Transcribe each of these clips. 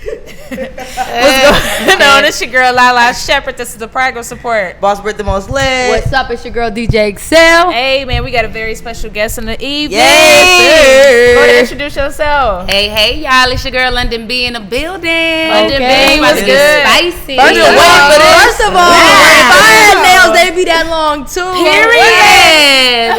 What's going on? It's your girl Lala Shepherd. This is the Progress Support. Boss Brit the most lit. What's up? It's your girl DJ Excel. Hey man, we got a very special guest in the evening. Yes, Go ahead and introduce yourself. Hey y'all, it's your girl Londynn B in the building. Londynn B, what's good? Spicy. First of all, if I had nails, they'd be that long too. Period.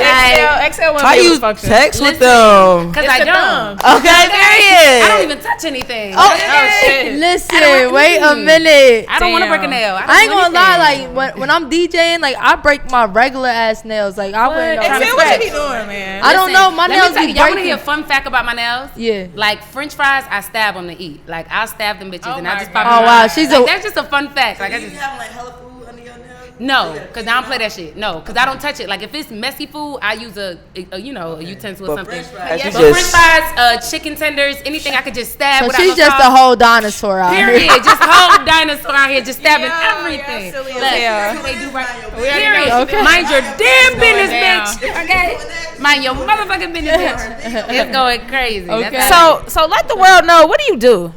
Excel How you text with them? Because I don't. Okay, period. I don't even touch anything. Oh shit. Listen, wait a minute. I don't want to break a nail. I ain't gonna lie, like when I'm DJing, like I break my regular ass nails. Like I wouldn't know. Excel, what you be doing, man? I don't know. My nails be breaking. Y'all want to hear a fun fact about my nails? Yeah. Like French fries, I stab them to eat. Like I'll stab them bitches and I just pop Oh them wow, out. she's Like, that's just a fun fact. Like I You just have like hella food under your nails? no, because I don't play that shit. No, because I don't touch it. Like if it's messy food, I use a utensil or something. French fries, But French fries, chicken tenders, anything I could just stab. So without she's no just sauce. a whole dinosaur out here. Period. Just whole dinosaur out here, just stabbing everything. silly as Look, hell. that's what they do right. already Period. know. Okay. Mind your damn business, down. bitch. Okay. Mind your motherfucking business, bitch. It's going crazy. Okay. That's how So let the world know, what do you do?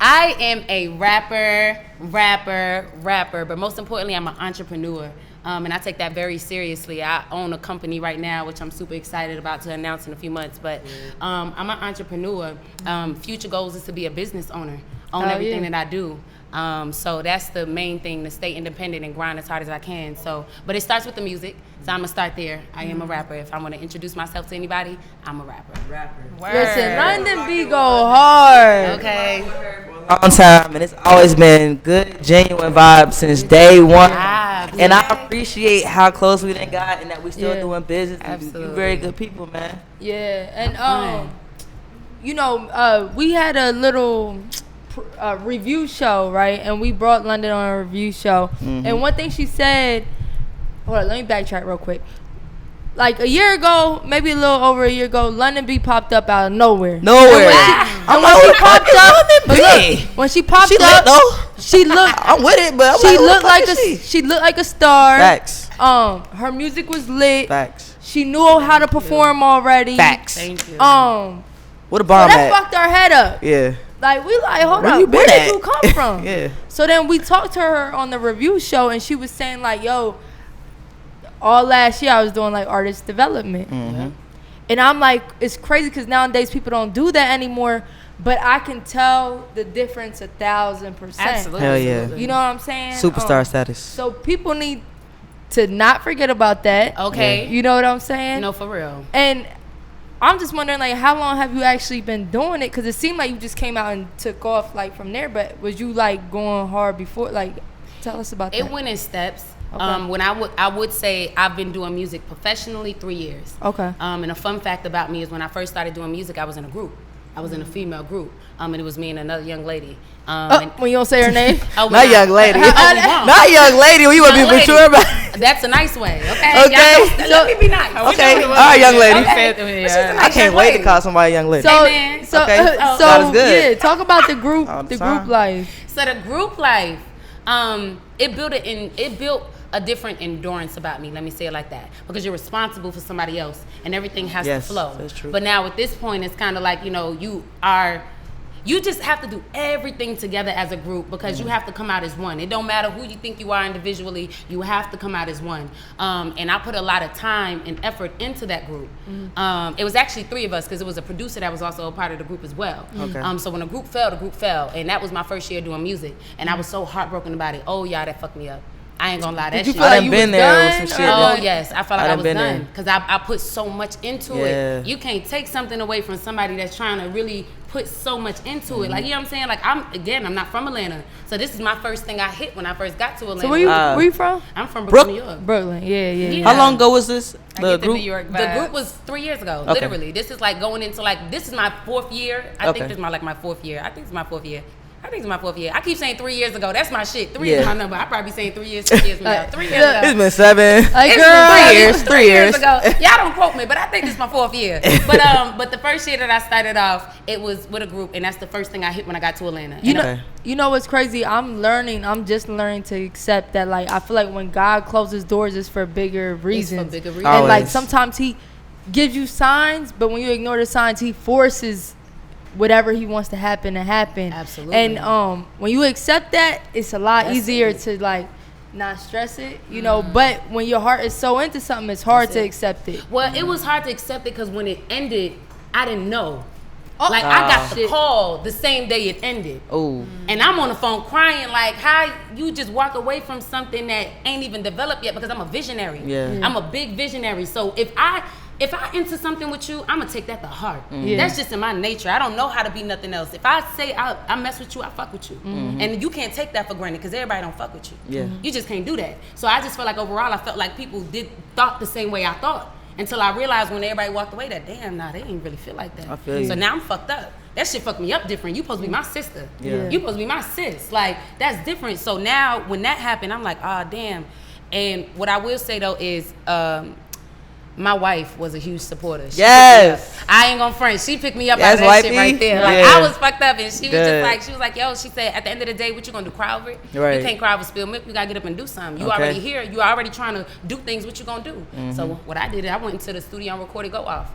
I am a rapper, but most importantly, I'm an entrepreneur. And I take that very seriously. I own a company right now, which I'm super excited about to announce in a few months. But I'm an entrepreneur. Future goals is to be a business owner, own everything that I do. So that's the main thing, to stay independent and grind as hard as I can. So, but it starts with the music. So I'm gonna start there. I am a rapper. If I want to introduce myself to anybody, I'm a rapper. Listen, Londynn B go hard. Okay. Long time, and it's always been good, genuine vibes since day one. And I appreciate how close we done got and that we still doing business. Absolutely. You very good people, man. Yeah, and we had a little review show, right? And we brought Londynn on a review show. Mm-hmm. And one thing she said, hold on, let me backtrack real quick. Like a year ago, maybe a little over a year ago, Londynn B popped up out of nowhere. When she popped up, she looked. I'm with it, but she looked like a star. Facts. Her music was lit. Facts. She knew how to perform already. Facts. Thank you. What a bomb so that at? fucked our head up. Yeah. Like we like, hold Where up, you been where did at? you come from? Yeah. So then we talked to her on the review show, and she was saying like, yo, all last year I was doing like artist development. Mm-hmm. And I'm like, it's crazy because nowadays people don't do that anymore. But I can tell the difference 1,000%. Absolutely. Hell yeah. You know what I'm saying? Superstar status. So people need to not forget about that. Okay. You know what I'm saying? No, for real. And I'm just wondering, like, how long have you actually been doing it? Because it seemed like you just came out and took off, like, from there. But was you, like, going hard before? Like, tell us about that. It went in steps. Okay. When I would say I've been doing music professionally 3 years. Okay. And a fun fact about me is when I first started doing music, I was in a group. I was in a female group. And it was me and another young lady. When you don't say her name? Not young lady. Not young lady. We want to be mature about it. That's a nice way, okay? Okay. Let me be nice. Okay. All right, young lady. Okay. I can't wait to call somebody young lady. So, Amen. so, Okay. so That is good. yeah, talk about the group, All the the time. group life. So the group life, it built a different endurance about me. Let me say it like that, because you're responsible for somebody else, and everything has to flow. That's true. But now at this point, it's kind of like you just have to do everything together as a group, because you have to come out as one. It don't matter who you think you are individually, you have to come out as one. And I put a lot of time and effort into that group. It was actually 3 of us, because it was a producer that was also a part of the group as well. Okay. So when the group fell, and that was my first year doing music, and I was so heartbroken about it. Oh y'all, that fucked me up. I ain't gonna lie, that Did you shit. feel I like done you been was there with done, some shit. Oh though. yes, I felt like I done was been done, there. because I put so much into Yeah. it. You can't take something away from somebody that's trying to really put so much into it. Like, you know what I'm saying? Like, I'm not from Atlanta, so this is my first thing I hit when I first got to Atlanta. So where you from? I'm from Brooklyn, New York. Brooklyn. Yeah. How long ago was this? I The get the group? New York The vibes. group was 3 years ago, Okay. literally. This is like going into this is my 4th year. I Okay. think this is my 4th year. I think it's my 4th year. I keep saying 3 years ago. That's my shit. 3 is my number. I probably saying 3 years, 6 years from now. 3 years ago. It's been 7. Like, It's girl, been 3 years. ago. Y'all don't quote me, but I think this is my 4th year. But the first year that I started off, it was with a group, and that's the first thing I hit when I got to Atlanta. You know what's crazy? I'm just learning to accept that, like, I feel like when God closes doors, it's for bigger reasons. It's for bigger reasons. And like Always. sometimes he gives you signs, but when you ignore the signs, he forces whatever he wants to happen. Absolutely. And when you accept that, it's a lot That's easier it. to like not stress it, you know. But when your heart is so into something, it's hard to accept it. Well, it was hard to accept it because when it ended, I didn't know. Oh, Like, I got the call the same day it ended. Oh. And I'm on the phone crying, like, how you just walk away from something that ain't even developed yet, because I'm a visionary. Yeah. I'm a big visionary. So if I into something with you, I'm gonna take that to heart. That's just in my nature. I don't know how to be nothing else. If I say I mess with you, I fuck with you. And you can't take that for granted, because everybody don't fuck with you. Yeah. You just can't do that. So I just felt like overall, I felt like people thought the same way I thought. Until I realized when everybody walked away that, damn, nah, they didn't really feel like that. I feel you. So now I'm fucked up. That shit fucked me up different. You supposed to be my sister. Yeah. You supposed to be my sis. Like, that's different. So now when that happened, I'm like, ah, damn. And what I will say though is, my wife was a huge supporter. She Yes. I ain't gonna front. She picked me up Yes, out of that shit wifey. right there. Like, Yeah. I was fucked up, and she was Good. just like, yo, she said, at the end of the day, what you gonna do, cry over it? Right. You can't cry over spilled milk. You gotta get up and do something. You Okay. already here. You already trying to do things. What you gonna do? So what I did, I went into the studio and recorded Go Off.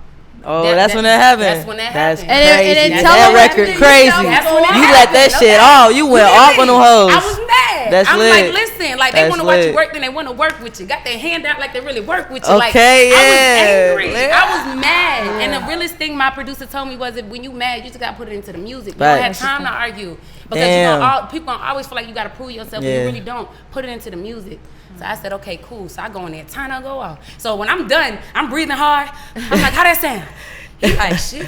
Oh, that's when that happened. That's when that That's happened. crazy. And then That tell them record everything. crazy. That's when it You let that happened. shit Okay. off. You went You off hear on them me? hoes. I was mad. That's I'm lit. like, listen, like, they That's want to watch you lit. work, then they want to work with you. Got their hand out like they really work with you. Okay, like, yeah. I was angry. Yeah. I was mad. Yeah. And the realest thing my producer told me was that when you mad, you just got to put it into the music. You Right. don't have time to argue. Because Damn. people gonna always feel like you got to prove yourself, Yeah. but you really don't. Put it into the music. So I said, okay, cool. So I go in there, turn on Go Off. So when I'm done, I'm breathing hard. I'm like, how that sound? He like, shit.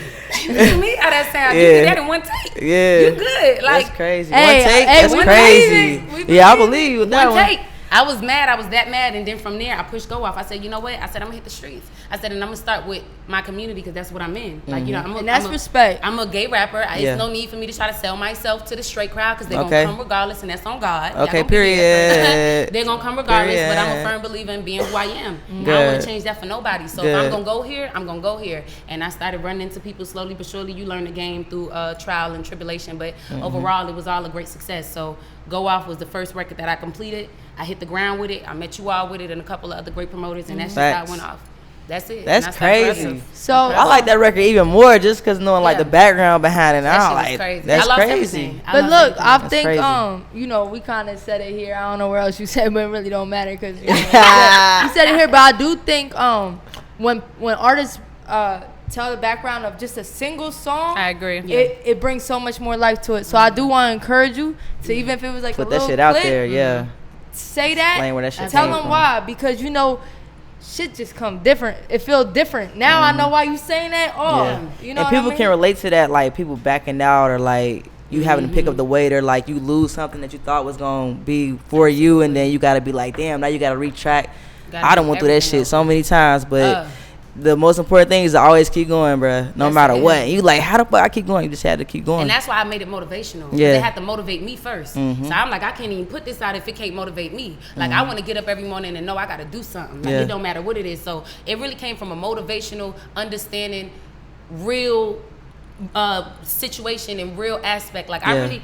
You feel me? How that sound? You Yeah. did that in one take. Yeah. You good. Like, That's crazy. Hey, One take? hey, That's we crazy. believe it. Yeah, I believe you with that one one. take. I was mad. I was that mad. And then from there, I pushed Go Off. I said, you know what? I said, I'm going to hit the streets. I said, and I'm going to start with my community, because that's what I'm in. Like, you know, And that's respect. I'm a gay rapper. Yeah. It's no need for me to try to sell myself to the straight crowd, because they're Okay. going to come regardless, and that's on God. Y'all Okay, gonna be there. period. They're going to come regardless, but I'm a Period. firm believer in being who I am. I don't Good. want to change that for nobody. So if Good. I'm going to go here, I'm going to go here. And I started running into people slowly but surely. You learn the game through trial and tribulation. But overall, it was all a great success. So Go Off was the first record that I completed. I hit the ground with it. I met you all with it and a couple of other great promoters, and that's just how Facts. it went off. That's it. That's And I started crazy. pressing. So I like that record even more just because knowing like Yeah. the background behind it. That I shit was like crazy. that's I lost crazy. everything. I But lost look, everything. I That's think crazy. you know, we kind of said it here. I don't know where else you said, but it really don't matter because you said it here. But I do think when artists tell the background of just a single song, I agree. it brings so much more life to it. So I do want to encourage you to, even if it was like Put a that little shit out clip, there, yeah. say that. Explain where that shit Tell came them from. why, because you know. Shit just come different. It feel different. Now I know why you saying that. Oh, Yeah. you know And what people I mean? can relate to that, like people backing out or like you having to pick up the weight, or like you lose something that you thought was gonna be for you, and then you gotta be like, damn, now you gotta retract. I done went through that everything shit so many times, but Uh. the most important thing is to always keep going, bruh. No That's matter it. what. You like, how the fuck I keep going? You just had to keep going. And that's why I made it motivational. Yeah. They had to motivate me first. So I'm like, I can't even put this out if it can't motivate me. Like, I want to get up every morning and know I got to do something. Like, Yeah. it don't matter what it is. So it really came from a motivational, understanding, real situation and real aspect. Like, I Yeah. really...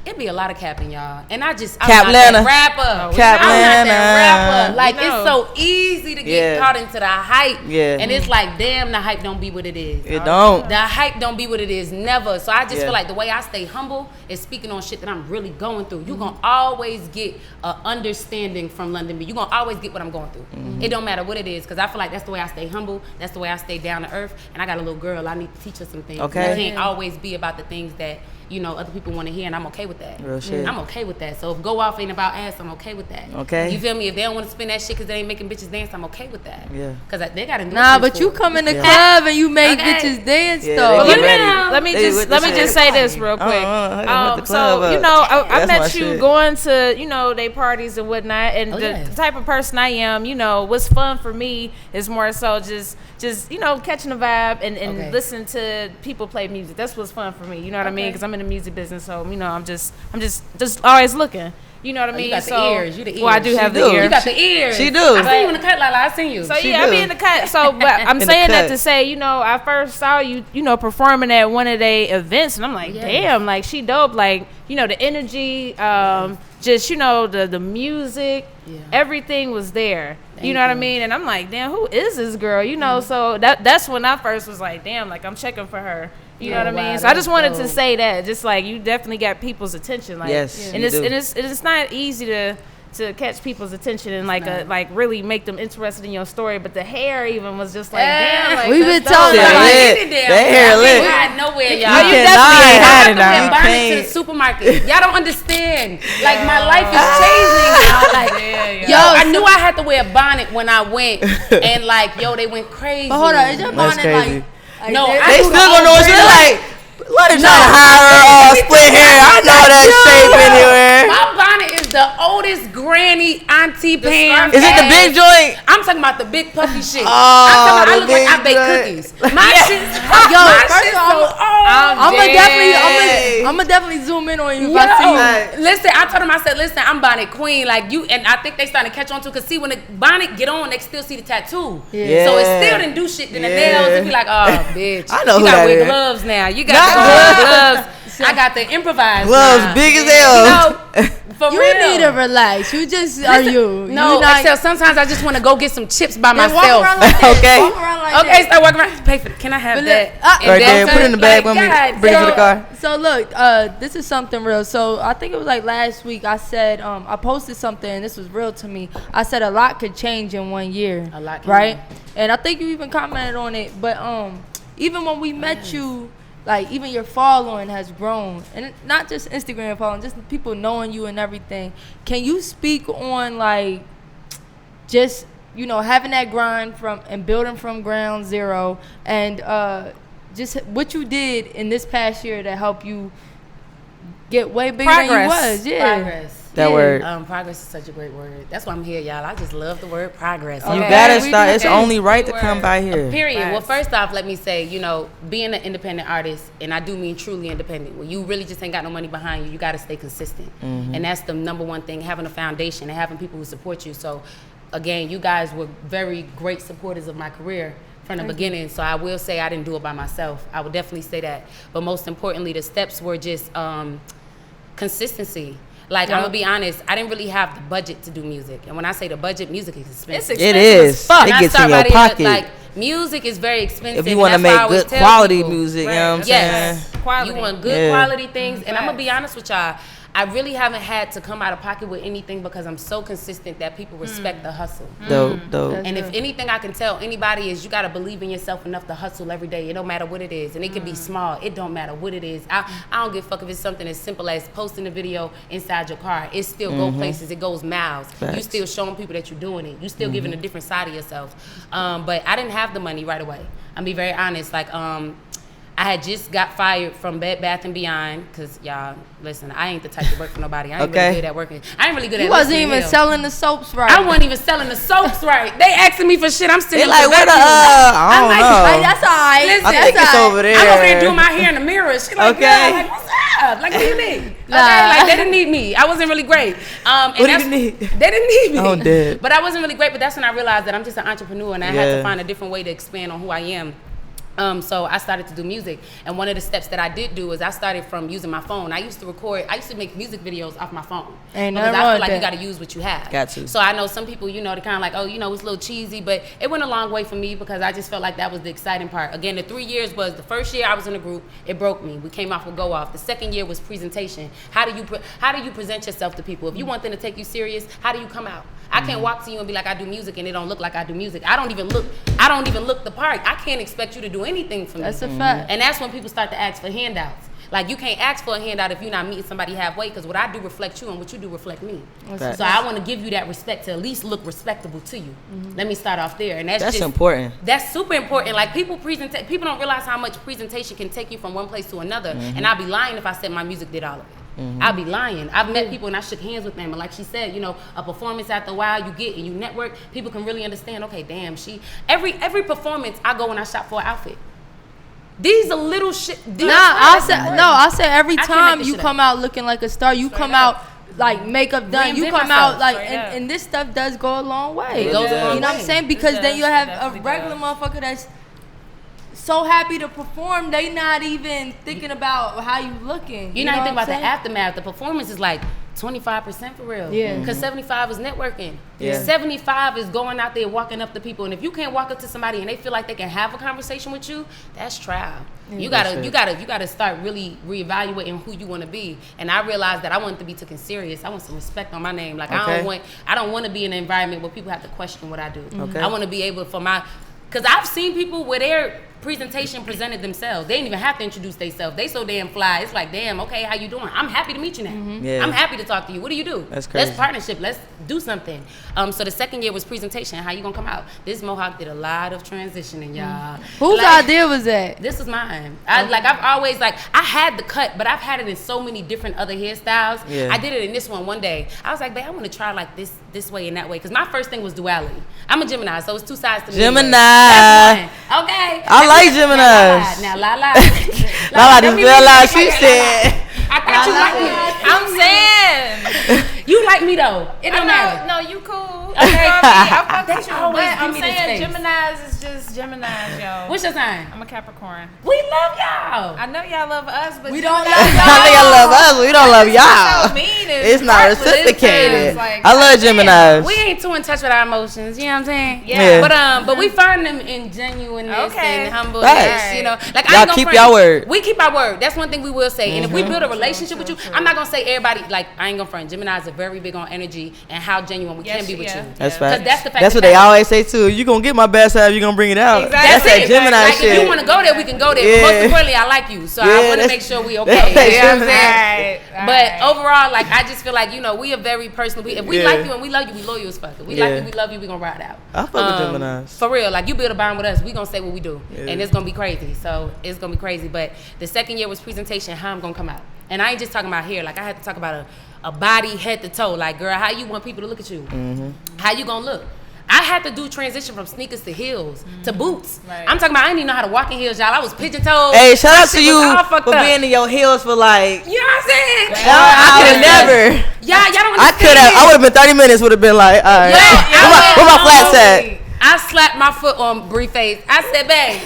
It be a lot of capping, y'all. And I'm Cap not Lana. that rapper. Cap I'm not Lana. that rapper. Like, We know. it's so easy to get Yeah. caught into the hype. Yeah. And it's like, damn, the hype don't be what it is. It don't. The hype don't be what it is, never. So I just Yeah. feel like the way I stay humble is speaking on shit that I'm really going through. You're going to always get an understanding from Londynn B. You're going to always get what I'm going through. It don't matter what it is, because I feel like that's the way I stay humble. That's the way I stay down to earth. And I got a little girl. I need to teach her some things. Okay. It can't always be about the things that, you know, other people want to hear, and I'm okay with that. Real shit. I'm okay with that. So if Go Off ain't about ass, I'm okay with that. Okay. You feel me? If they don't want to spin that shit because they ain't making bitches dance, I'm okay with that. Yeah. Because they got to do Nah, shit but for you it. come in the Yeah. club and you make Okay. bitches dance Yeah, though. they Let get me, ready. let me They just with let the me shit. just say this real quick. With the club So up. I That's my met you shit. going to they parties and whatnot, and Oh, the yeah. type of person I am, what's fun for me is more so just catching the vibe and Okay. listening to people play music. That's what's fun for me. You know what I mean? Okay. Because I'm in the music business, so I'm just always looking. You know what I mean? You got the So- ears. You the ears. Well, I do have She the do. ears. You got the ears. She do. I seen you in the cut, Lala. I seen you. So She yeah, I do. be in the cut. So, but I'm In the saying that cut. to say, I first saw you, performing at one of their events, and I'm like, Yes. damn, like she dope. Like, the energy, just the music, Yeah. everything was there. You know what I mean? And I'm like, damn, who is this girl? You know, so that's when I first was like, damn, like I'm checking for her. You know what I mean? So I just wanted to say that, just like you definitely got people's attention. Like, yes, and it's not easy to catch people's attention and like really make them interested in your story. But the hair even was just like, damn, like we've been telling them like that hair lit. We had nowhere, y'all. You definitely ain't had it I now. bonnet to the supermarket. Y'all don't understand. Like my life is changing. Y'all. Like, yo, I knew I had to wear a bonnet when I went, and like, yo, they went crazy. But hold on, is your bonnet crazy. like no, They still gonna know what you're like. Let her try to hire her split hair. I know that shape anywhere. My bonnet is the oldest granny auntie pants. Is it the big joint? I'm talking about the big puffy shit. Oh, I look like the I big bake joint. cookies. My shit's first of all, I'm I'ma definitely zoom in on you if I see you. Listen, I told him, I said, listen, I'm bonnet queen. Like you, and I think they starting to catch on too. Cause see, when the bonnet get on, they still see the tattoo. Yeah. So it still didn't do shit. Then the nails, it be like, oh, bitch. I know you who gotta that wear is. gloves now. You got gloves. I got the improvised Gloves now. big as hell. You know, for You real. need to relax. You just are you. No, you not, except sometimes I just want to go get some chips by then walk myself. around like that. Okay. Walk around like Okay, that. start walking around. Pay for. Can I have But that? look, Right there, then put it in the bag like, with me. God, Bring it to the car. So look, this is something real. So I think it was like last week. I said I posted something, and this was real to me. I said a lot could change in 1 year. A lot can right? And I think you even commented on it. But even when we met you, like even your following has grown, and not just Instagram following, just people knowing you and everything. Can you speak on like just having that grind from and building from ground zero, and just what you did in this past year to help you get way bigger than you was? Yeah. Progress. That word. Progress is such a great word. That's why I'm here, y'all. I just love the word progress. You Okay. gotta We start. do It's that. only right to come by here. Period. Well, first off, let me say, being an independent artist, and I do mean truly independent, when you really just ain't got no money behind you, you got to stay consistent. And that's the number one thing, having a foundation and having people who support you. So, again, you guys were very great supporters of my career from the beginning. So I will say I didn't do it by myself. I would definitely say that. But most importantly, the steps were just consistency. Like, I'm gonna be honest, I didn't really have the budget to do music. And when I say the budget, music is expensive. It's It expensive is. as fuck. It And I gets start in your right pocket. like, music is very expensive. If you and want to that's why I make always good tell quality people, music, you know what I'm Yes. saying? Quality. You want good quality things. And I'm going to Facts. be honest with y'all. I really haven't had to come out of pocket with anything because I'm so consistent that people respect the hustle. Dope. And if anything I can tell anybody is you got to believe in yourself enough to hustle every day. It don't matter what it is. And it can be small. It don't matter what it is. I don't give a fuck if it's something as simple as posting a video inside your car. It still go places. It goes miles. You Facts. still showing people that you're doing it. You still giving a different side of yourself. But I didn't have the money right away. I'm be very honest. Like, I had just got fired from Bed Bath & Beyond because, y'all, listen, I ain't the type to work for nobody. I ain't really good at working. I ain't really good at You wasn't listening even to selling the soaps right. I wasn't even selling the soaps right. They asking me for shit. I'm sitting They like, where the, I don't know. Like, that's all right. Listen, I think it's over there. I'm over there doing my hair in the mirror. She like, Okay. girl, like, what's up? Like, what do you need? Okay, like, they didn't need me. I wasn't really great. And What do you need? They didn't need me. I'm dead. But I wasn't really great. But that's when I realized that I'm just an entrepreneur, and I had Yeah. to find a different way to expand on who I am. So I started to do music, and one of the steps that I did do is I started from using my phone. I used to make music videos off my phone. Ain't because nothing I wrong feel with like you that. got to use what you have. Got to. So I know some people, they're kind of like, oh, it's a little cheesy, but it went a long way for me because I just felt like that was the exciting part. Again, the 3 years was the first year I was in a group, it broke me. We came off with Go Off. The second year was presentation. How do you present yourself to people? If you want them to take you serious, how do you come out? I can't walk to you and be like, I do music, and it don't look like I do music. I don't even look the part. I can't expect you to do anything for me. That's a fact. And that's when people start to ask for handouts. Like, you can't ask for a handout if you're not meeting somebody halfway, because what I do reflect you and what you do reflect me. Facts. So I want to give you that respect to at least look respectable to you. Let me start off there. And that's just important. That's super important. Like, people don't realize how much presentation can take you from one place to another. And I'd be lying if I said my music did all of it. I'd be lying. I've met people and I shook hands with them, and like she said, a performance after a while you get and you network, people can really understand, okay, damn, every performance I go and I shop for an outfit. These are little shit. I said every I can't time make this you shit come out looking like a star, you come out like makeup done. You Reinvent come myself, out like, straight up. and this stuff does go a long way. It goes a long You know what I'm way. saying? Because It then you does. have It a definitely regular does. motherfucker that's so happy to perform, they not even thinking about how you looking. You're not even thinking what about I'm the aftermath. The performance is like 25% for real. Yeah. Because 75 is networking. Yeah. 75 is going out there walking up to people. And if you can't walk up to somebody and they feel like they can have a conversation with you, that's trial. Yeah. You gotta start really reevaluating who you want to be. And I realized that I wanted to be taken serious. I want some respect on my name. Like I don't want to be in an environment where people have to question what I do. Okay. I want to be able because I've seen people where their presentation presented themselves. They didn't even have to introduce themselves. They so damn fly. It's like, damn, okay, how you doing? I'm happy to meet you now. Yeah. I'm happy to talk to you. What do you do? That's crazy. Let's partnership. Let's do something. So the second year was presentation. How you gonna come out? This Mohawk did a lot of transitioning, y'all. Whose idea was that? This was mine. I had the cut, but I've had it in so many different other hairstyles. Yeah. I did it in this one day. I was like, babe, I want to try like this way and that way. Because my first thing was duality. I'm a Gemini, so it's two sides to me. Gemini. That's one. Okay. I like Geminis. Now, Lala. Lala just realized she said. I thought you liked me. I'm saying. You like me though. It don't matter. No, you cool. Okay. I fuck with you. always But give I'm me this saying face. Geminis is just Geminis, yo. What's your sign? I'm a Capricorn. We love y'all. I know y'all love us, but We don't Geminis- love y'all. I think I love us. We don't love So y'all. mean, It's not heartless. reciprocated. It's like, I love goddamn. Geminis. We ain't too in touch with our emotions, you know what I'm saying? Yeah. But we find them in genuineness Okay. and humbleness, Right. you know. Like I Y'all ain't gonna keep front. y'all word. We keep our word. That's one thing we will say. And if we build a relationship with you, I'm not gonna say everybody. Like I ain't gonna front. Geminis are very big on energy and how genuine we can be with you. That's Yeah. fact. 'Cause that's the fact That's of what the they matter. always say too. You gonna get my bad side, you gonna bring it out. Exactly. That's that Gemini like, shit. If you want to go there, we can go there. Yeah. But most importantly, I like you, so Yeah, I want to that's- make sure we that's okay. that You know what I'm saying? Right. But overall, like I just feel like we are very personal. If we Yeah. like you and we love you, we loyal as fuck. If we like Yeah. you, we love you, we gonna ride out. I fuck with Geminis. For real, like you build a bond with us, we gonna say what we do, Yeah. and it's gonna be crazy. So it's gonna be crazy. But the second year was presentation. How I'm gonna come out, and I ain't just talking about hair. Like I had to talk about a body head to toe. Like girl, how you want people to look at you? Mm-hmm. How you gonna look? I had to do transition from sneakers to heels to boots. Right. I'm talking about I didn't even know how to walk in heels, y'all. I was pigeon toed. Hey, shout out to Shit you was all fucked for up. being in your heels for like. You know what I'm saying? I would never. Y'all don't I understand. could have. I would have been 30 minutes. Would have been like, all right. Where my flats at? I slapped my foot on Bree face. I said, babe.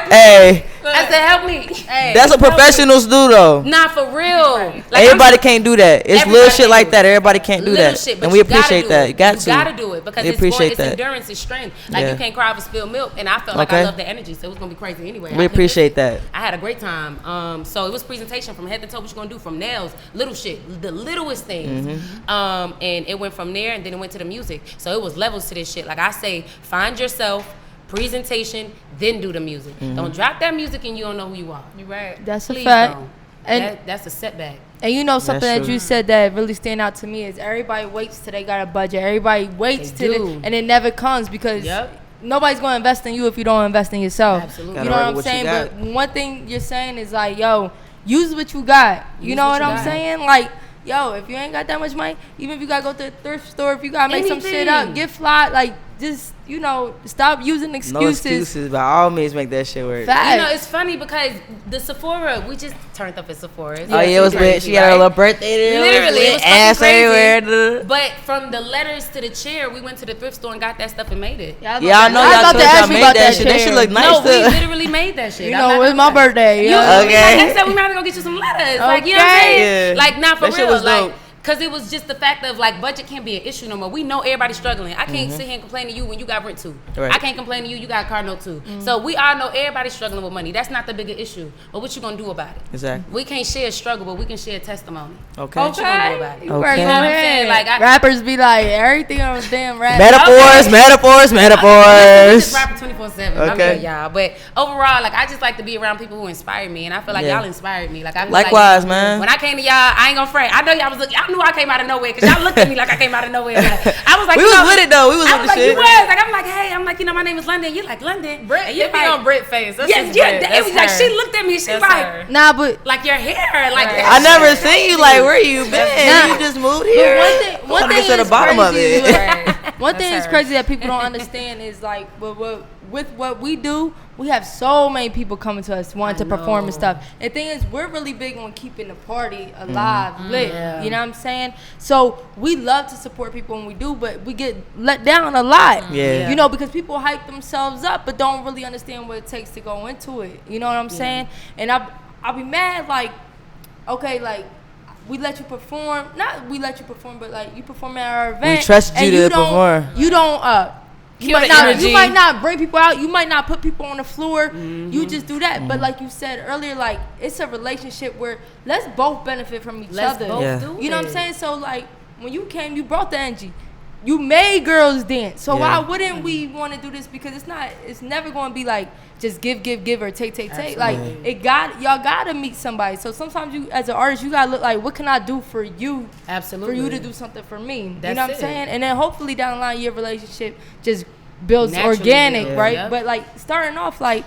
Hey, I said, help me. that's what professionals do though. Nah, for real. Like, Everybody can't do that. It's Everybody little shit can like do that. it. Everybody can't do Little that, shit, but and we you gotta appreciate do that. it. You got to. You gotta do it because We it's appreciate that. endurance, it's strength. Like Yeah. you can't cry over spilled milk, and I felt like Okay. I love the energy, so it was gonna be crazy anyway. We appreciate that. I had a great time. So it was presentation from head to toe. What you gonna do from nails, little shit, the littlest things. Mm-hmm. And it went from there, and then it went to the music. So it was levels to this shit. Like I say, find yourself. Presentation, then do the music. Mm-hmm. Don't drop that music and you don't know who you are. You're right. That's a Please fact. don't. And That's a setback. And you know something That's that true. you said that really stand out to me is everybody waits till they got a budget. Everybody waits They till do. and it never comes because Yep. nobody's gonna invest in you if you don't invest in yourself. Absolutely. You Gotta know work what I'm with what you saying? got. But one thing you're saying is like, yo, use what you got. You Use know what what you I'm got. saying? Like, yo, if you ain't got that much money, even if you gotta go to the thrift store, if you gotta make some shit up, Anything. get fly, like just, you know, stop using No excuses. excuses. By all means, make that shit work. Fact. You know, it's funny because the Sephora, we just turned up at Sephora. Oh yeah, it was lit. She had her little birthday there. Literally, it was fucking ass crazy. everywhere. But from the letters to the chair, we went to the thrift store and got that stuff and made it. Yeah, Yeah, I know was y'all about told to ask y'all you made about that shit. That shit chair. look nice. No, we too. literally made that shit. You I'm know, not it's gonna my lie. birthday. You, Yeah. Okay. Like I said, we might have to go get you some letters. Like, you know what I'm Okay. saying? Yeah. Like, not for That shit real. was Like, dope. because it was just the fact of, like, budget can't be an issue no more. We know everybody's struggling. I can't sit here and complain to you when you got rent too. Right. I can't complain to you, you got a car note too. So we all know everybody's struggling with money. That's not the bigger issue. But what you gonna do about it? Exactly. We can't share struggle, but we can share testimony. Okay. What you gonna do about it? You Okay. better You go know what I'm ahead. saying? Like, rappers be like everything on damn rap. Metaphors, metaphors, We metaphors. just rapping 24/7. I'm Okay. good, y'all. But overall, like I just like to be around people who inspire me, and I feel like Yeah. y'all inspired me. Like I feel Likewise, like, man. When I came to y'all, I ain't gonna front. I know y'all was looking. I knew I came out of nowhere because y'all looked at me like I came out of nowhere. Like, I was like, We you was know, with it though. We was I with was the like, shit. you was like, I'm like, hey, I'm like, you know, my name is Londynn. You're like Londynn. Brit, And you you're be like, on Brit face. That's yeah, just yeah. Brit. It That's was like her. she looked at me. She's That's like, her. Nah, but your hair, like Right. I never seen you. Like, where you been? Nah. You just moved here. one Wanna thing get to the is bottom of crazy it. is- Right. One thing That's is her. crazy that people don't understand is like with what we do, we have so many people coming to us wanting to perform and know. stuff. And the thing is, we're really big on keeping the party alive, lit. Yeah. You know what I'm saying? So we love to support people when we do, but we get let down a lot. Yeah. You know, because people hype themselves up but don't really understand what it takes to go into it. You know what I'm saying? And I'll be mad like, okay, like we let you perform. Not we let you perform, but like you perform at our event. We trust you to perform. You don't. You might not bring people out. You might not put people on the floor. Mm-hmm. You just do that. Mm-hmm. But like you said earlier, like it's a relationship where let's both benefit from each other. You know what I'm saying? So like when you came, you brought the energy. You made girls dance. So why wouldn't we want to do this? Because it's never going to be like just give or take. Like y'all gotta meet somebody. So sometimes you as an artist, you gotta look like, what can I do for you? Absolutely. For you to do something for me. That's you know what I'm saying? And then hopefully down the line your relationship just builds naturally organic, right? Yep. But like starting off like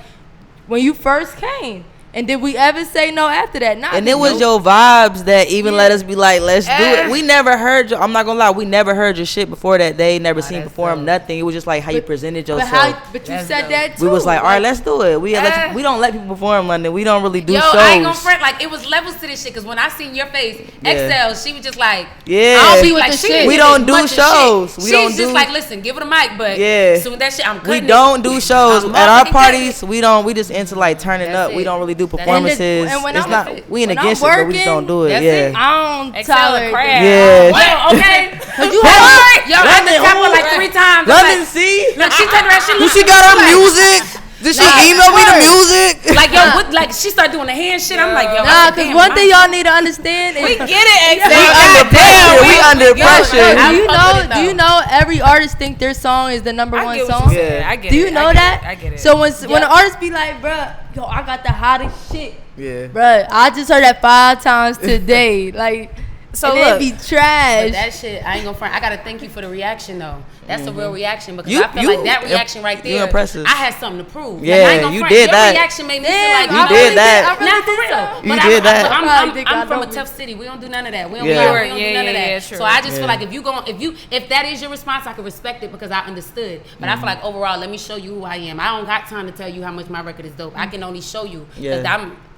when you first came. And did we ever say no after that? Not. And it was your vibes that even let us be like, let's do it. We never heard your, I'm not gonna lie, we never heard your shit before that day. Never seen perform nothing. It was just like how you presented yourself. But you said that too. We was like, all right, let's do it. We don't let people perform London. We don't really do shows. I ain't gonna front. Like it was levels to this shit. Cause when I seen your face, Excel, she was just like, I don't be with the shit. We don't do shows. She's just like, listen, give it a mic, but soon that shit, I'm cutting. We don't do shows at our parties. We just into like turning up. We don't really do performances. And when we ain't against it, but we just don't do it. I don't tolerate that. Yeah. Well, okay. Cause you had to tap her like 3 times. London, see? Look, she turned around. She got her music. Did she email me the music? Like, like she started doing the hand shit. I'm like, nah, because one thing y'all need to understand is we get it, We under pressure. Do you know every artist think their song is the #1 song? Yeah, I get it. Do you know that? I get it. So when an artist be like, bruh, yo, I got the hottest shit. Yeah. Bruh, I just heard that 5 times today. Like, so it be trash. But that shit, I ain't gonna front. I gotta thank you for the reaction though. That's a real reaction because I feel like that reaction right there. Impressive. I had something to prove. Yeah, like, I ain't gonna you front. did Your that. reaction made me feel like you did that. Not for real. You did that. I'm from a tough city. We don't do none of that. We don't do none of that. So I just feel like if that is your response, I can respect it because I understood. But I feel like overall, let me show you who I am. I don't got time to tell you how much my record is dope. I can only show you because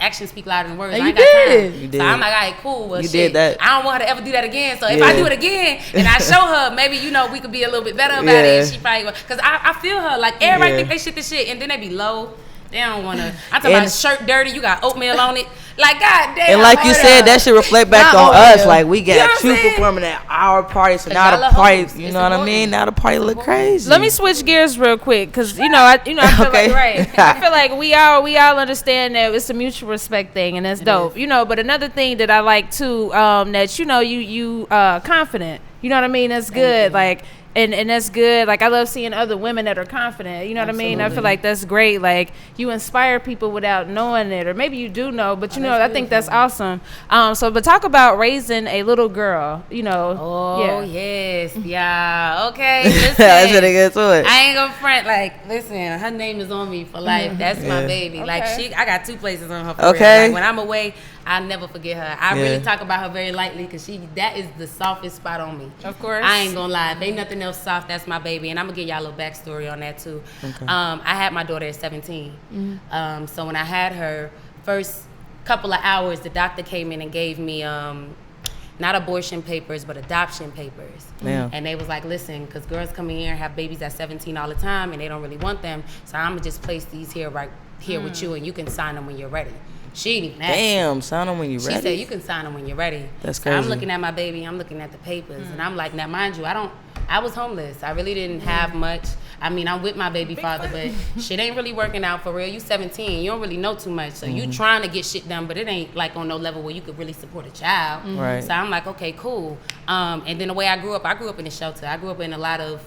actions speak louder than words. I ain't got time. So I'm like, all right, cool. Well, shit. I don't want her to ever do that again. So if I do it again and I show her, maybe we could be a little bit better about it. And she probably will. Because I feel her. Like everybody think they shit the shit, and then they be low. They don't want to. I'm talking about shirt dirty. You got oatmeal on it. Like, God damn. And like you said, that should reflect back on us. Like, we got you performing at our party. So now the party, you know what I mean? Now the party look crazy. Let me switch gears real quick. Because, I feel like, I feel like we all understand that it's a mutual respect thing. And that's dope. But another thing that I like, too, that, you confident. You know what I mean? That's good. Like, and that's good. Like, I love seeing other women that are confident. You know what I mean? I feel like that's great. Like, you inspire people without knowing it, or maybe you do know, but I think that's awesome. But talk about raising a little girl. Yes, yeah, okay. Listen, that's what I get to it. I ain't gonna front. Like, listen, her name is on me for life. That's my baby. Okay. Like, I got 2 places on her. For real. Like, when I'm away, I'll never forget her. I really talk about her very lightly because that is the softest spot on me. Of course. I ain't gonna lie. If ain't nothing else soft, that's my baby. And I'm gonna give y'all a little backstory on that too. Okay. I had my daughter at 17. Mm-hmm. So when I had her, first couple of hours, the doctor came in and gave me not abortion papers, but adoption papers. Yeah. And they was like, listen, because girls come in here and have babies at 17 all the time and they don't really want them. So I'm gonna just place these here right here with you and you can sign them when you're ready. She didn't even ask. Damn, sign them when you're ready. She said, you can sign them when you're ready. That's crazy. So I'm looking at my baby, I'm looking at the papers, and I'm like, now mind you, I was homeless. I really didn't have much. I mean, I'm with my baby father, but shit ain't really working out for real. You 17, you don't really know too much. So you trying to get shit done, but it ain't like on no level where you could really support a child. Right. So I'm like, okay, cool. And then the way I grew up in a shelter. I grew up in a lot of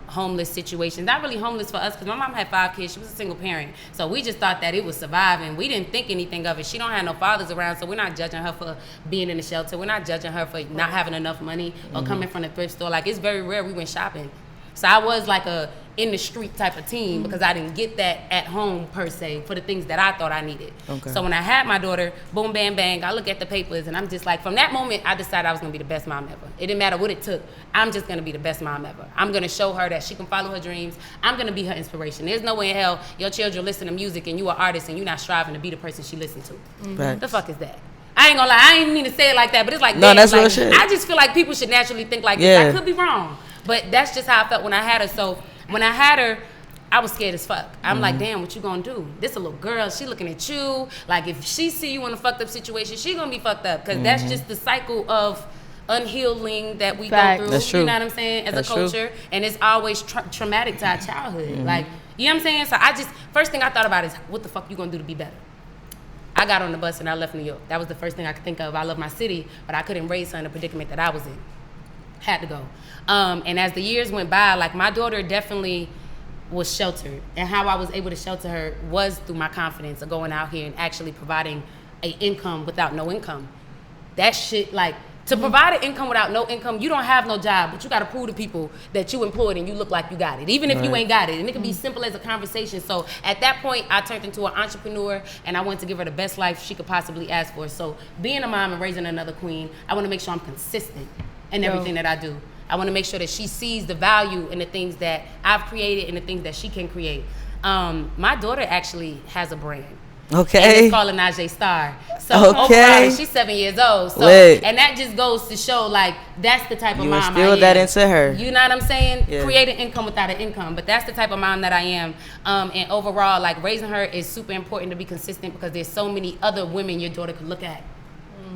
homeless situations. Not really homeless for us because my mom had 5 kids. She was a single parent. So we just thought that it was surviving. We didn't think anything of it. She don't have no fathers around, so we're not judging her for being in the shelter. We're not judging her for not having enough money or coming from the thrift store. Like, it's very rare we went shopping. So I was like a in the street type of team because I didn't get that at home per se for the things that I thought I needed. Okay. So when I had my daughter, boom, bam, bang, I look at the papers and I'm just like, from that moment, I decided I was gonna be the best mom ever. It didn't matter what it took. I'm just gonna be the best mom ever. I'm gonna show her that she can follow her dreams. I'm gonna be her inspiration. There's no way in hell your children listen to music and you are an artist and you're not striving to be the person she listens to. What the fuck is that? I ain't gonna lie, I ain't mean to say it like that, but it's like, no, that's like, real shit. I just feel like people should naturally think like this. I could be wrong, but that's just how I felt when I had her. So when I had her, I was scared as fuck. I'm like, damn, what you gonna do? This a little girl, she looking at you. Like, if she see you in a fucked up situation, she gonna be fucked up. Because that's just the cycle of unhealing that we go through. That's true. You know what I'm saying? As a culture. True. And it's always traumatic to our childhood. Like, you know what I'm saying? So first thing I thought about is, what the fuck you gonna do to be better? I got on the bus and I left New York. That was the first thing I could think of. I love my city, but I couldn't raise her in the predicament that I was in. Had to go. And as the years went by, like, my daughter definitely was sheltered. And how I was able to shelter her was through my confidence of going out here and actually providing an income without no income. That shit, like, to provide an income without no income, you don't have no job, but you got to prove to people that you employed and you look like you got it, even if you ain't got it. And it can be simple as a conversation. So at that point, I turned into an entrepreneur, and I wanted to give her the best life she could possibly ask for. So being a mom and raising another queen, I want to make sure I'm consistent in everything that I do. I want to make sure that she sees the value in the things that I've created and the things that she can create. My daughter actually has a brand. Okay. And it's called a Najee Star. So overall, she's 7 years old. So and that just goes to show, like, that's the type of mom I am. You instilled that into her. You know what I'm saying? Yeah. Creating income without an income. But that's the type of mom that I am. And overall, like, raising her is super important to be consistent because there's so many other women your daughter could look at.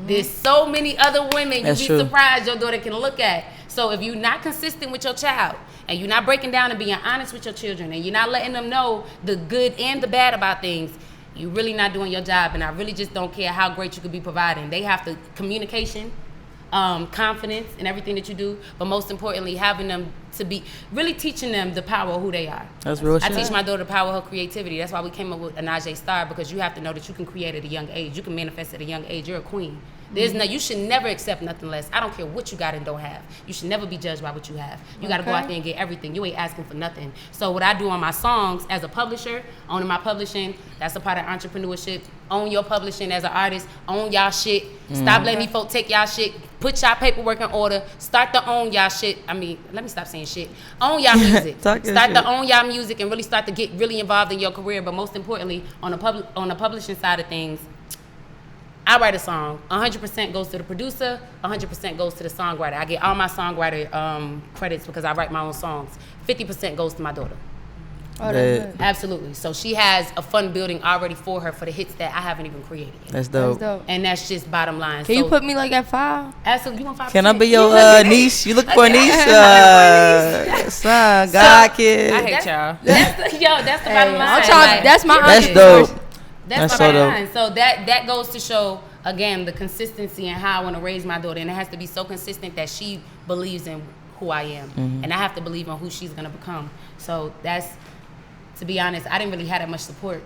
There's so many other women you'd be surprised your daughter can look at. So if you're not consistent with your child and you're not breaking down and being honest with your children and you're not letting them know the good and the bad about things, you're really not doing your job. And I really just don't care how great you could be providing. They have to communication, confidence in everything that you do, but most importantly, having them to be really teaching them the power of who they are. That's real shit. I teach my daughter the power of her creativity. That's why we came up with a Najee Star, because you have to know that you can create at a young age. You can manifest at a young age. You're a queen. There's no, you should never accept nothing less. I don't care what you got and don't have. You should never be judged by what you have. You got to go out there and get everything. You ain't asking for nothing. So what I do on my songs as a publisher, owning my publishing, that's a part of entrepreneurship. Own your publishing as an artist. Own y'all shit. Stop letting these folk take y'all shit. Put y'all paperwork in order. Start to own y'all shit. I mean, let me stop saying shit. Own y'all music. Start to own y'all music and really start to get really involved in your career. But most importantly, on the publishing side of things, I write a song. 100% goes to the producer. 100% goes to the songwriter. I get all my songwriter credits because I write my own songs. 50% goes to my daughter. Oh, that's good. Absolutely. So she has a fund building already for her for the hits that I haven't even created yet. That's dope. And that's just bottom line. Can you put me like at 5? Absolutely. You want 5%? Can I be your niece? You looking for a niece? Son, God kid. I hate y'all. That's the bottom line. That's my That's dope. That's my bottom line. So that goes to show, again, the consistency and how I want to raise my daughter. And it has to be so consistent that she believes in who I am. And I have to believe in who she's going to become. So that's, to be honest, I didn't really have that much support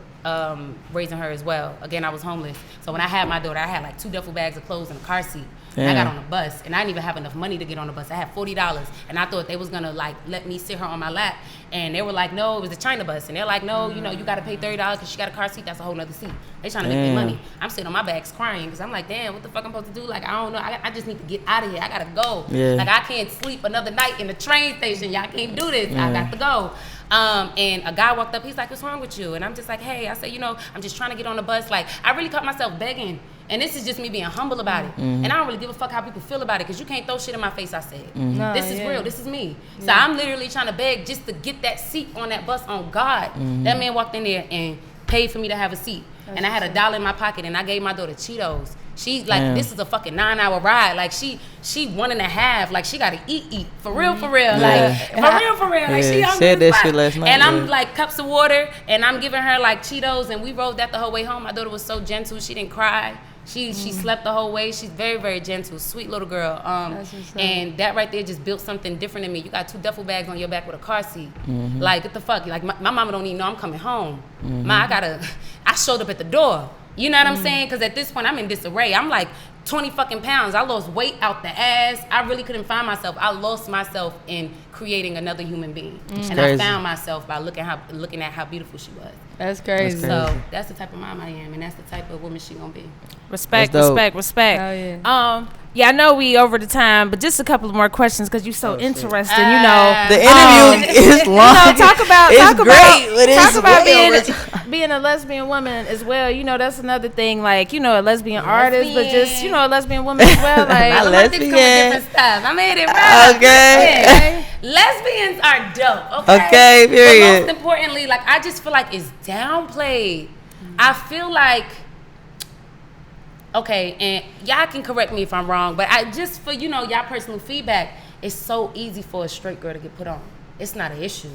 raising her as well. Again, I was homeless. So when I had my daughter, I had like 2 duffel bags of clothes and a car seat. And I got on a bus, and I didn't even have enough money to get on the bus. I had $40, and I thought they was gonna like let me sit her on my lap. And they were like, no, it was a China bus. And they're like, no, you know, you gotta pay $30 because she got a car seat. That's a whole nother seat. They trying to make me money. I'm sitting on my bags crying because I'm like, damn, what the fuck I'm supposed to do? Like, I don't know. I just need to get out of here. I gotta go. Like, I can't sleep another night in the train station. Y'all can't do this. I got to go. And a guy walked up. He's like, what's wrong with you? And I'm just like, hey, I said, you know, I'm just trying to get on the bus. Like, I really caught myself begging. And this is just me being humble about it. And I don't really give a fuck how people feel about it, because you can't throw shit in my face, I said. No, this is real. This is me. So I'm literally trying to beg just to get that seat on that bus on God. That man walked in there and paid for me to have a seat. And I had $1 in my pocket, and I gave my daughter Cheetos. She like, this is a fucking 9-hour ride. Like, she 1.5. Like, she gotta eat for real, for real. Like, for real. Like, she hungry. Said that shit last night. And I'm like, cups of water, and I'm giving her like Cheetos, and we rode that the whole way home. My daughter was so gentle. She didn't cry. She slept the whole way. She's very, very gentle, sweet little girl. And that right there just built something different in me. You got 2 duffel bags on your back with a car seat. Like, what the fuck? Like, my mama don't even know I'm coming home. I showed up at the door. You know what I'm saying? Because at this point, I'm in disarray. I'm like 20 fucking pounds. I lost weight out the ass. I really couldn't find myself. I lost myself in creating another human being. And I found myself by looking at how beautiful she was. That's crazy. So that's the type of mom I am, and that's the type of woman she gonna be. Respect. Hell Yeah, I know we over the time, but just a couple more questions because you're so interesting. You know, the interview is long. You know, talk about great, being a lesbian woman as well. You know, that's another thing. Like, you know, a lesbian artist, but just, you know, a lesbian woman as well. Like, not lesbian. Different stuff. I made it right. Okay. Lesbians are dope. Okay. Okay, period. But most importantly, like I just feel like it's downplayed. I feel like. Okay, and y'all can correct me if I'm wrong, but I just for y'all personal feedback, it's so easy for a straight girl to get put on. It's not an issue.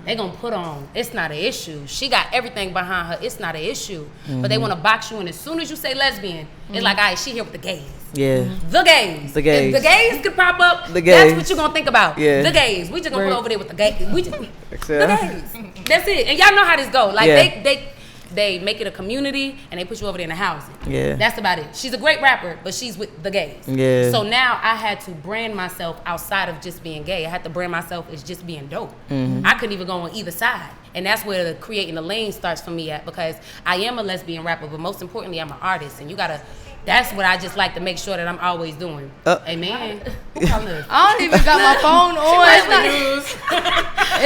They gonna put on. It's not an issue. She got everything behind her. It's not an issue. But they want to box you in. As soon as you say lesbian, it's like, all right, she here with the gays. Yeah. The gays. The gays. If the gays could pop up, the gays. that's what you gonna think about. Yeah. The gays. We just gonna put over there with the gays. The gays. That's it. And y'all know how this go. Like they make it a community and they put you over there in the housing. Yeah. That's about it. She's a great rapper, but she's with the gays. Yeah. So now I had to brand myself outside of just being gay. I had to brand myself as just being dope. I couldn't even go on either side. And that's where the creating the lane starts for me at, because I am a lesbian rapper, but most importantly, I'm an artist. And that's what I just like to make sure that I'm always doing. Amen. I don't even got my phone on.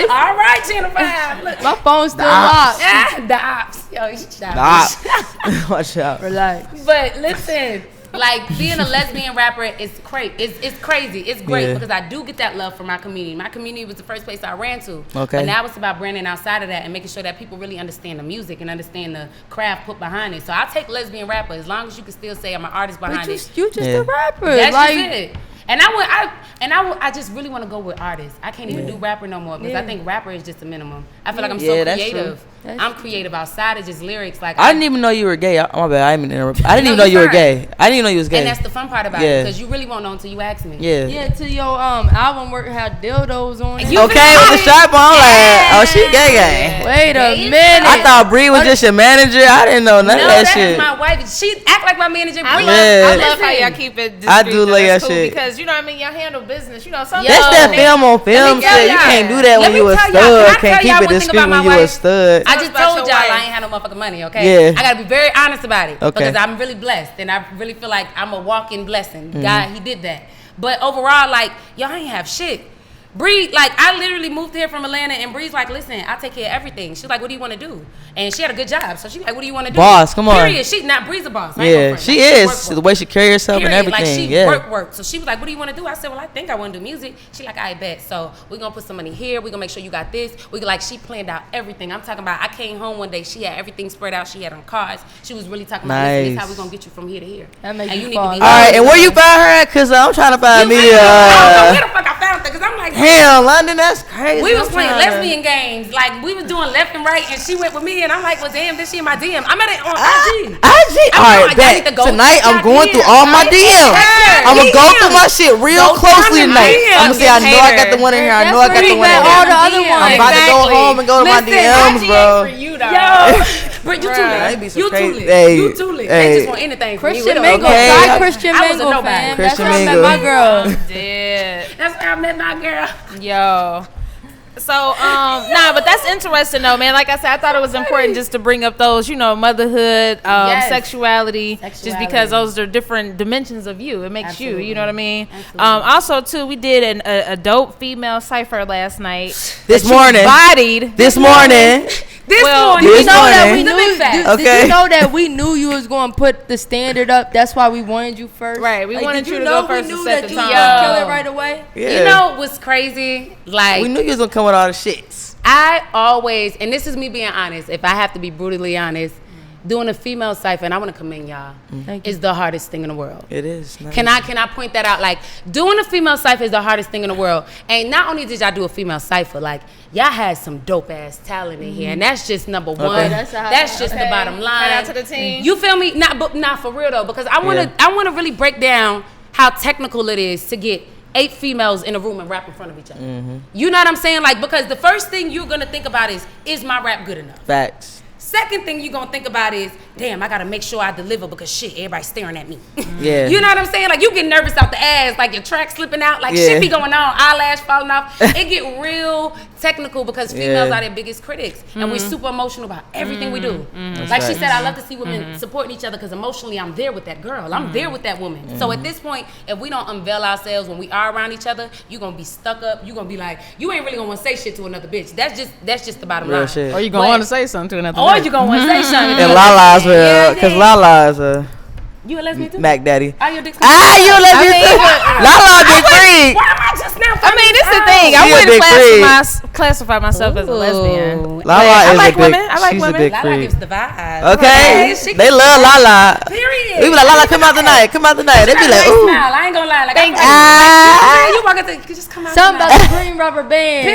All right, Jennifer. Look. My phone's still locked. The ops. Yo, the ops. Watch out. Relax. But listen, like being a lesbian rapper is crazy. It's crazy. It's great because I do get that love from my community. My community was the first place I ran to. Okay. But now it's about branding outside of that and making sure that people really understand the music and understand the craft put behind it. So I'll take lesbian rapper as long as you can still say I'm an artist behind it. You just a rapper. That's just it. And I just really want to go with artists. I can't even do rapper no more because I think rapper is just a minimum. I feel like I'm so creative. I'm creative outside of just lyrics. Like I didn't even know you were gay. My bad. I didn't even know you were gay. I didn't even know you was gay. And that's the fun part about it, because you really won't know until you ask me. Yeah. Till your album work had dildos on it. Okay, with the strap on, like, oh, she gay. Wait a minute. I thought Bree was just your manager. I didn't know none of that shit. No, that's my wife. She act like my manager. I love how y'all keep it discreet. I do love your shit because you know what I mean. Y'all handle business. You know, sometimes that's that film on film shit. You can't do that when you a stud. Can't keep it discreet when you a stud. I just told y'all I ain't had no motherfucking money, okay? Yeah. I gotta be very honest about it because I'm really blessed and I really feel like I'm a walking blessing. God, he did that. But overall, like, y'all ain't have shit. Bree, like, I literally moved here from Atlanta and Bree's like, listen, I take care of everything. She's like, what do you want to do? And she had a good job. So she's like, what do you want to do? Boss, come on. Period. Bree's a boss. Yeah, she is. The way she carry herself and everything. Like, she work. So she was like, what do you want to do? I said, well, I think I want to do music. She like, I bet. So we're going to put some money here. We're going to make sure you got this. She planned out everything. I'm talking about, I came home one day. She had everything spread out. She had on cards. She was really talking about, this is how we're going to get you from here to here. That makes you need to be. All right, and where you found her at? Because I'm trying to find me. I don't know where the fuck I found her, because I'm like, hell, London, that's crazy. We was playing lesbian games. Like, we was doing left and right, and she went with me, and I'm like, well, damn, this she in my DM. I met her on IG. All right, bet. Tonight, I'm going through all my DMs. I'm going to go through my shit real closely tonight. I'm going to say, I know I got the one in here. I know I got the one in here. All the other ones. I'm about to go home and go to my DMs, bro. Bro, you too lit. You too lit. They just want anything from you. Christian Mingle. Try Christian Mingle, fam. That's how I met my girl. That's how I met my girl. Yo. So, but that's interesting though, man. Like I said, I thought it was important just to bring up those, motherhood, sexuality, just because those are different dimensions of you. It makes you, you know what I mean? Also, too, we did a dope female cipher last night. This morning. This morning. Did you know that we knew you was going to put the standard up? That's why we wanted you first. Right, we wanted you to go first to set the tone. Kill it right away. Yeah. You know what's crazy? Like, we knew you was gonna come with all the shits. I always, and this is me being honest, if I have to be brutally honest, doing a female cipher, and I want to commend y'all, is the hardest thing in the world. It is. Nice. Can I point that out? Like, doing a female cipher is the hardest thing in the world. And not only did y'all do a female cipher, like, y'all had some dope ass talent in here, and that's just number one. Okay. That's just the bottom line. Shout out to the team. You feel me? Not for real though, because I wanna really break down how technical it is to get 8 females in a room and rap in front of each other. You know what I'm saying? Like, because the first thing you're gonna think about is my rap good enough? Facts. Second thing you're gonna think about is, damn, I gotta make sure I deliver because shit, everybody's staring at me. Yeah. You know what I'm saying? Like, you get nervous out the ass, like your track slipping out, like shit be going on, eyelash falling off. It get real technical because females are their biggest critics. And we're super emotional about everything we do. Like she said, I love to see women supporting each other because emotionally I'm there with that girl. I'm there with that woman. So at this point, if we don't unveil ourselves when we are around each other, you're gonna be stuck up. You're gonna be like, you ain't really gonna wanna say shit to another bitch. That's just the bottom line. Shit. Or you gonna want to say something to another bitch. Or you gonna want to say something. And Lala's, because Lala's you a lesbian too? Mac Daddy. Are you a dick? You a lesbian too? Lala big freak. Why am I just I mean, this is the thing. I wouldn't classify myself as a lesbian. I like women. I like women. Lala gives the vibe. Okay. They love Lala. Period. We be like, Lala, come out tonight. Come out tonight. They be like, ooh. Smile. I ain't gonna lie. Like, thank you. You walk into, just come out. Something about the green rubber band.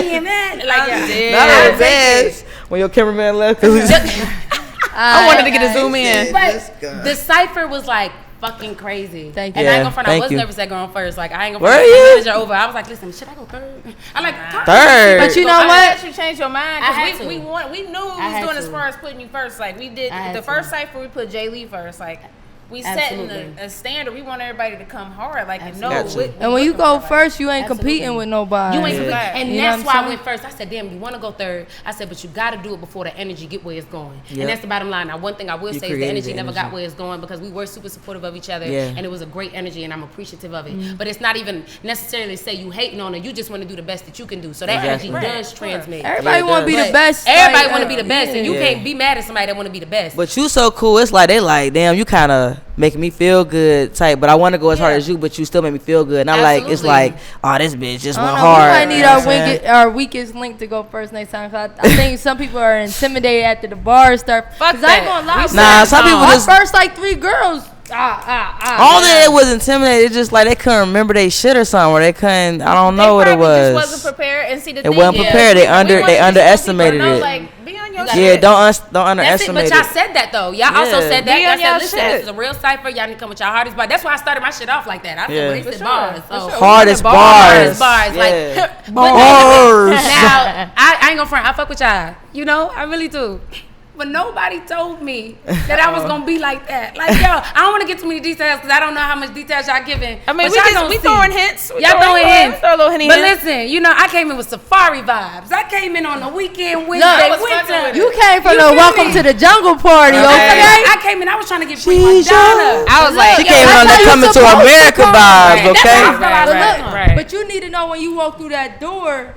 Period. Like, Not best. When your cameraman left, I wanted to get a zoom in. But the cipher was like fucking crazy. Thank you. And I ain't gonna front. I was you. nervous at going first. Like I ain't gonna Were front. you? Manager over. I was like, listen, should I go third? I'm like third. But you know what? You changed your mind because we knew we was doing as far as putting you first. Like we did the first cipher, we put Jay Lee first. Like we setting a standard. We want everybody to come hard. Like and know. And when you go first, you ain't competing with nobody. You ain't competing. And you that's why I went first. I said, damn, you want to go third? I said, but you got to do it before the energy get where it's going. Yep. And that's the bottom line. Now, one thing I will say is the energy never got where it's going because we were super supportive of each other, and it was a great energy, and I'm appreciative of it. But it's not even necessarily say you hating on it. You just want to do the best that you can do. So that energy does transmit. Everybody want to be the best. Everybody want to be the best, and you can't be mad at somebody that want to be the best. But you so cool. It's like they like, damn, you kind of making me feel good type. But I want to go as hard as you, but you still make me feel good. And I like, it's like, oh, this bitch just went hard. We might need our weakest link to go first next time. I think some people are intimidated after the bars start. Fuck that. I ain't gonna lie. Nah, some people just first like 3 girls. All that it was intimidated. It's just like they couldn't remember they shit or something, or they couldn't. I don't know what it was. Just wasn't prepared. And see the thing wasn't prepared. They underestimated it. Like, be on your yeah, shit. don't underestimate it. But y'all said that though. Y'all also said that. Y'all said, listen, shit. this is a real cipher. Y'all need to come with y'all hardest bars. That's why I started my shit off like that. I said, well, they said bars. Hardest bars. Like bars. Now, I ain't gonna front. I fuck with y'all. You know, I really do. But nobody told me that I was gonna be like that. Like, yo, I don't want to get too many details because I don't know how much details y'all giving. I mean, we throwing hints. Y'all throwing hints. Throw a little hinty but listen, you know, I came in with safari vibes. I came in on the weekend, Wednesday, winter. You came from the welcome to the jungle party, okay? I came in, I was trying to get free Madonna. I was like, she came in on the coming to America vibes, okay? Right. But you need to know when you walk through that door,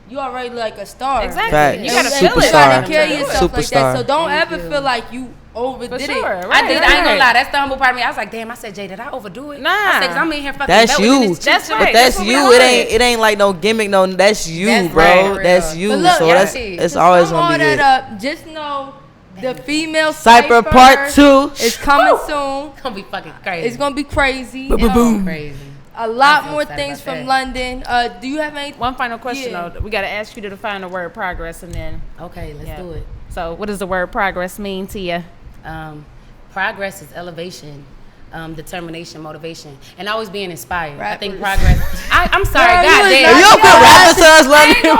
you already like a star. Exactly. Right. You gotta feel it. You gotta carry yourself like that. So don't ever feel like you overdid it. Right, I ain't gonna lie. That's the humble part of me. I was like, damn. I said, Jay, did I overdo it? Nah. I said, 'cause I'm in here fucking. That's you. That's right. But that's you. It ain't like no gimmick. No, that's you, That's bro. right, That's you. But look, so it's always gonna be all it. that up. Just know the female Cipher Part 2 is coming soon. It's gonna be fucking crazy. It's gonna be crazy. Boom. Crazy. A lot more things from Londynn. Do you have any? One final question though. We gotta ask you to define the word progress, and then Okay, let's do it. So, what does the word progress mean to you? Progress is elevation, determination, motivation, and always being inspired. Rappers. I think progress. I'm sorry, goddamn. You don't put rappers to us, Londynn.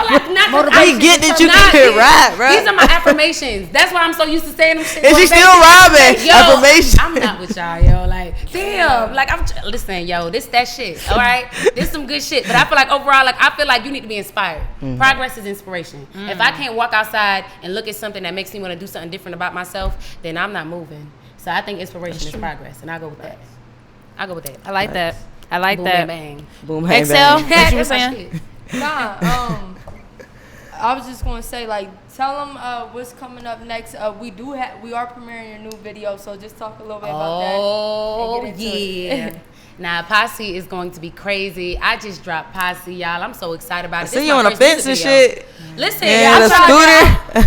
I get that you can rap, bro. These are my affirmations. That's why I'm so used to saying them shit. And she still rhyming. Affirmation. I'm not with y'all, yo. Like, damn. Like, listen, yo. This that shit. All right. This some good shit. But I feel like overall, like, I feel like you need to be inspired. Progress is inspiration. If I can't walk outside and look at something that makes me want to do something different about myself, then I'm not moving. So I think inspiration is progress, and I go with that. I like that. I like Boom, that. bang, bang. Boom, bang, Excel. bang. What you were saying? Nah. I was just gonna say, like, tell them what's coming up next. We are premiering a new video, so just talk a little bit about that. Oh yeah. Now, Posse is going to be crazy. I just dropped Posse, y'all. I'm so excited about it. I see you on the fence and shit. Listen,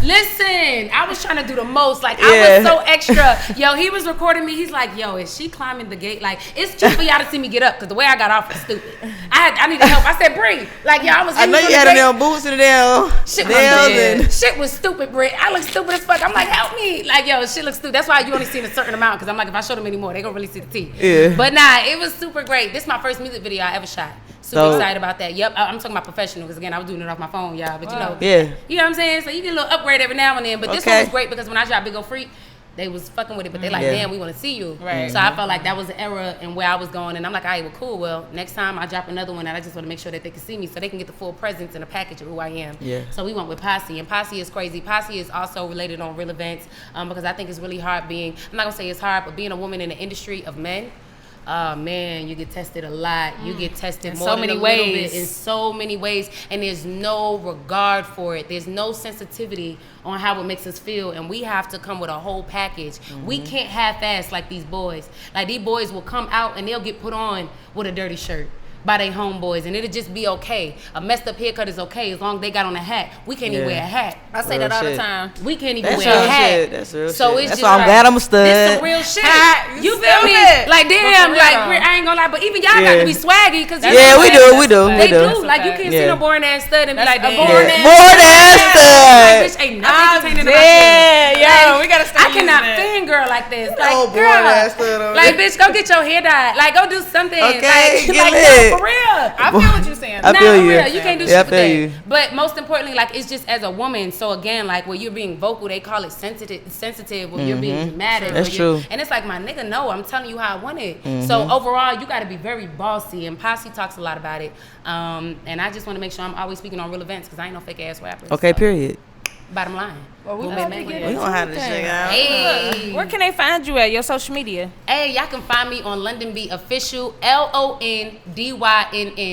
listen, I was trying to do the most. Like, I was so extra. Yo, he was recording me. He's like, yo, is she climbing the gate? Like, it's cute for y'all to see me get up because the way I got off was stupid. I needed help. I said, Bree. Like, yo, I was. I know you had them damn boots and the damn shit was stupid, Bree. I look stupid as fuck. I'm like, help me. Like, yo, shit looks stupid. That's why you only seen a certain amount because I'm like, if I show them any more, they gonna really see the tea. Yeah. But nah, it was super great. This is my first music video I ever shot. Super excited about that. Yep, I'm talking about professional because again, I was doing it off my phone, y'all. But you know, you know what I'm saying. So you get a little upgrade every now and then. But this one was great because when I shot Big Ol' Freak, they was fucking with it, but they like, damn, we want to see you. Right. So I felt like that was an era in where I was going, and I'm like, all right, well, cool. Well, next time I drop another one, and I just want to make sure that they can see me, so they can get the full presence and a package of who I am. Yeah. So we went with Posse, and Posse is crazy. Posse is also related on real events because I think it's really hard being. I'm not gonna say it's hard, but being a woman in the industry of men. Man, you get tested a lot. You get tested more than a little bit in so many ways, and there's no regard for it. There's no sensitivity on how it makes us feel, and we have to come with a whole package. We can't half-ass like these boys. Like, these boys will come out and they'll get put on with a dirty shirt. by their homeboys, and it'll just be okay. A messed up haircut is okay as long as they got on a hat. We can't even wear a hat. I say that all the time. We can't even wear a hat. That's real so shit. it's That's just why I'm glad I'm a stud. This some real shit. You feel me? Like damn, like I ain't gonna lie, but even y'all got to be swaggy because we do. They do. Like you can't see no boring ass stud and be like a boring ass stud. Like bitch, ain't nothing entertaining about you. Yo, we gotta start. I cannot fangirl like this. Like boring ass stud. Like bitch, go get your hair dyed. Like go do something. Okay, like no, for real. I feel what you're saying. I feel you. You can't do shit with that. You. But most importantly, like it's just as a woman. So again, like when you're being vocal, they call it sensitive. When you're being dramatic. That's true. And it's like my nigga, no, I'm telling you how I want it. So overall, you got to be very bossy. And Posse talks a lot about it. And I just want to make sure I'm always speaking on real events because I ain't no fake ass rappers. Okay, period. Bottom line. Well, we gonna have this shit out. Hey. Where can they find you at your social media? Hey, y'all can find me on Londynn B official, LONDYNN.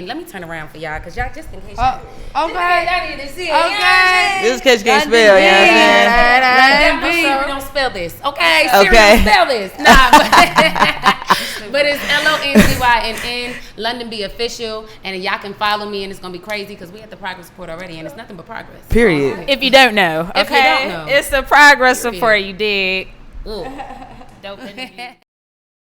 Let me turn around for y'all, cause y'all just in case. Okay. Y'all need to see it. Okay. This case can't spell, you know what I'm saying? Siri don't spell this. Okay. Siri don't spell this. Nah, but it's LONDYNN, Londynn B official, and y'all can follow me, and it's gonna be crazy because we at the progress report already, and it's nothing but progress. Period. If you don't know, okay, If you don't know. it's the progress report. You dig? Ooh. Dope.